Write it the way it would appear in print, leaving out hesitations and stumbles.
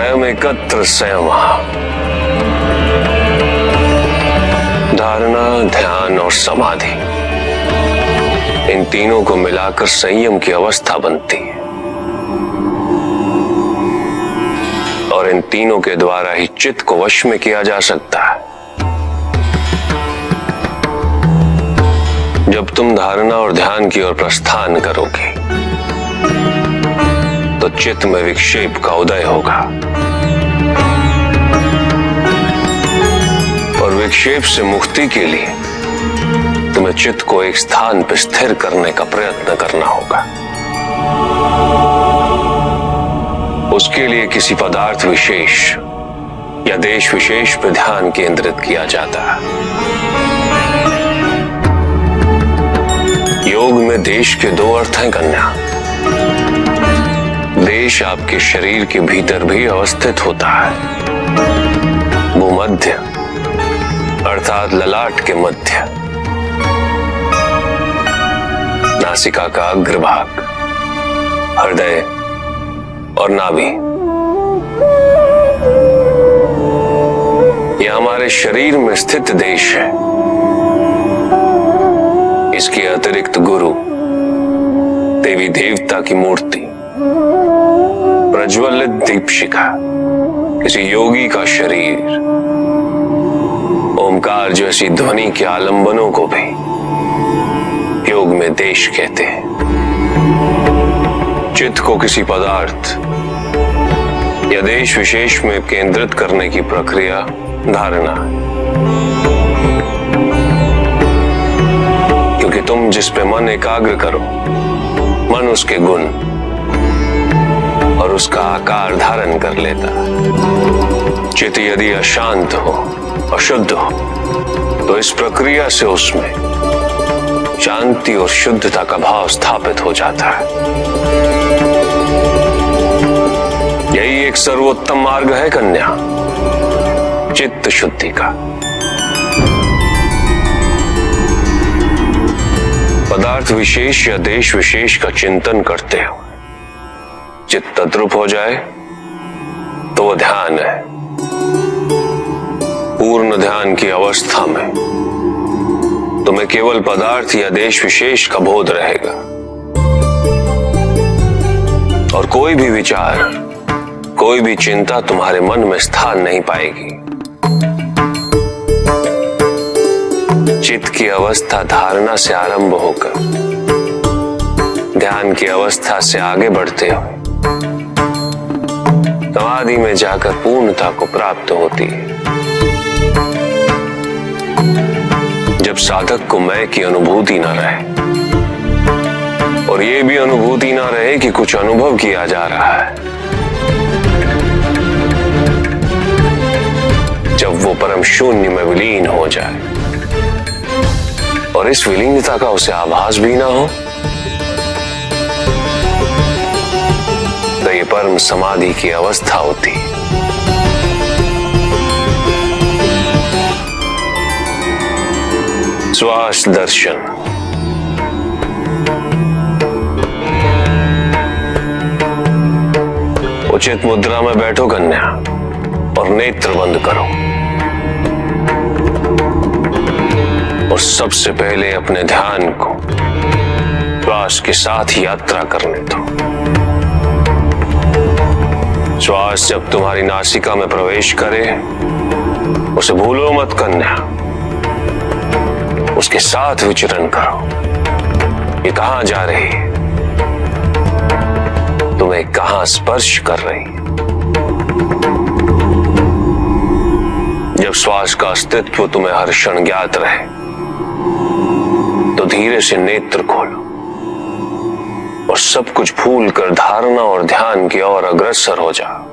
त्रयम् एकत्र संयमः। धारणा, ध्यान और समाधि, इन तीनों को मिलाकर संयम की अवस्था बनती है और इन तीनों के द्वारा ही चित्त को वश में किया जा सकता है। जब तुम धारणा और ध्यान की ओर प्रस्थान करोगे तो चित्त में विक्षेप का उदय होगा और विक्षेप से मुक्ति के लिए तुम्हें चित्त को एक स्थान पर स्थिर करने का प्रयत्न करना होगा। उसके लिए किसी पदार्थ विशेष या देश विशेष पर ध्यान केंद्रित किया जाता है। योग में देश के दो अर्थ हैं कन्या। देश आपके शरीर के भीतर भी अवस्थित होता है। भूमध्य अर्थात ललाट के मध्य, नासिका का अग्रभाग, हृदय और नाभि, यह हमारे शरीर में स्थित देश है। इसके अतिरिक्त गुरु, देवी देवता की मूर्ति, प्रज्वलित दीपशिखा, किसी योगी का शरीर, ओमकार जैसी ध्वनि के आलंबनों को भी योग में देश कहते हैं। चित्त को किसी पदार्थ या देश विशेष में केंद्रित करने की प्रक्रिया धारणा है। क्योंकि तुम जिस पे मन एकाग्र करो, मन उसके गुण और उसका आकार धारण कर लेता है। चित्त यदि अशांत हो, अशुद्ध हो, तो इस प्रक्रिया से उसमें शांति और शुद्धता का भाव स्थापित हो जाता है। यही एक सर्वोत्तम मार्ग है कन्या, चित्त शुद्धि का। पदार्थ विशेष या देश विशेष का चिंतन करते हुए चित्त तद्रुप हो जाए तो वो ध्यान है। पूर्ण ध्यान की अवस्था में तुम्हें केवल पदार्थ या देश विशेष का बोध रहेगा और कोई भी विचार, कोई भी चिंता तुम्हारे मन में स्थान नहीं पाएगी। चित्त की अवस्था धारणा से आरंभ होकर ध्यान की अवस्था से आगे बढ़ते हुए समाधि में जाकर पूर्णता को प्राप्त होती है। जब साधक को मैं की अनुभूति न रहे और ये भी अनुभूति न रहे कि कुछ अनुभव किया जा रहा है, जब वो परम शून्य में विलीन हो जाए और इस विलीनता का उसे आभास भी ना हो, तो ये परम समाधि की अवस्था होती है। श्वास दर्शन। उचित मुद्रा में बैठो कन्या और नेत्र बंद करो और सबसे पहले अपने ध्यान को श्वास के साथ यात्रा करने दो। श्वास जब तुम्हारी नासिका में प्रवेश करे उसे भूलो मत कन्या, उसके साथ विचरण करो। ये कहां जा रही है, तुम्हें कहां स्पर्श कर रही है। जब श्वास का अस्तित्व तुम्हें हर क्षण ज्ञात रहे तो धीरे से नेत्र खोलो और सब कुछ भूल कर धारणा और ध्यान की ओर अग्रसर हो जाओ।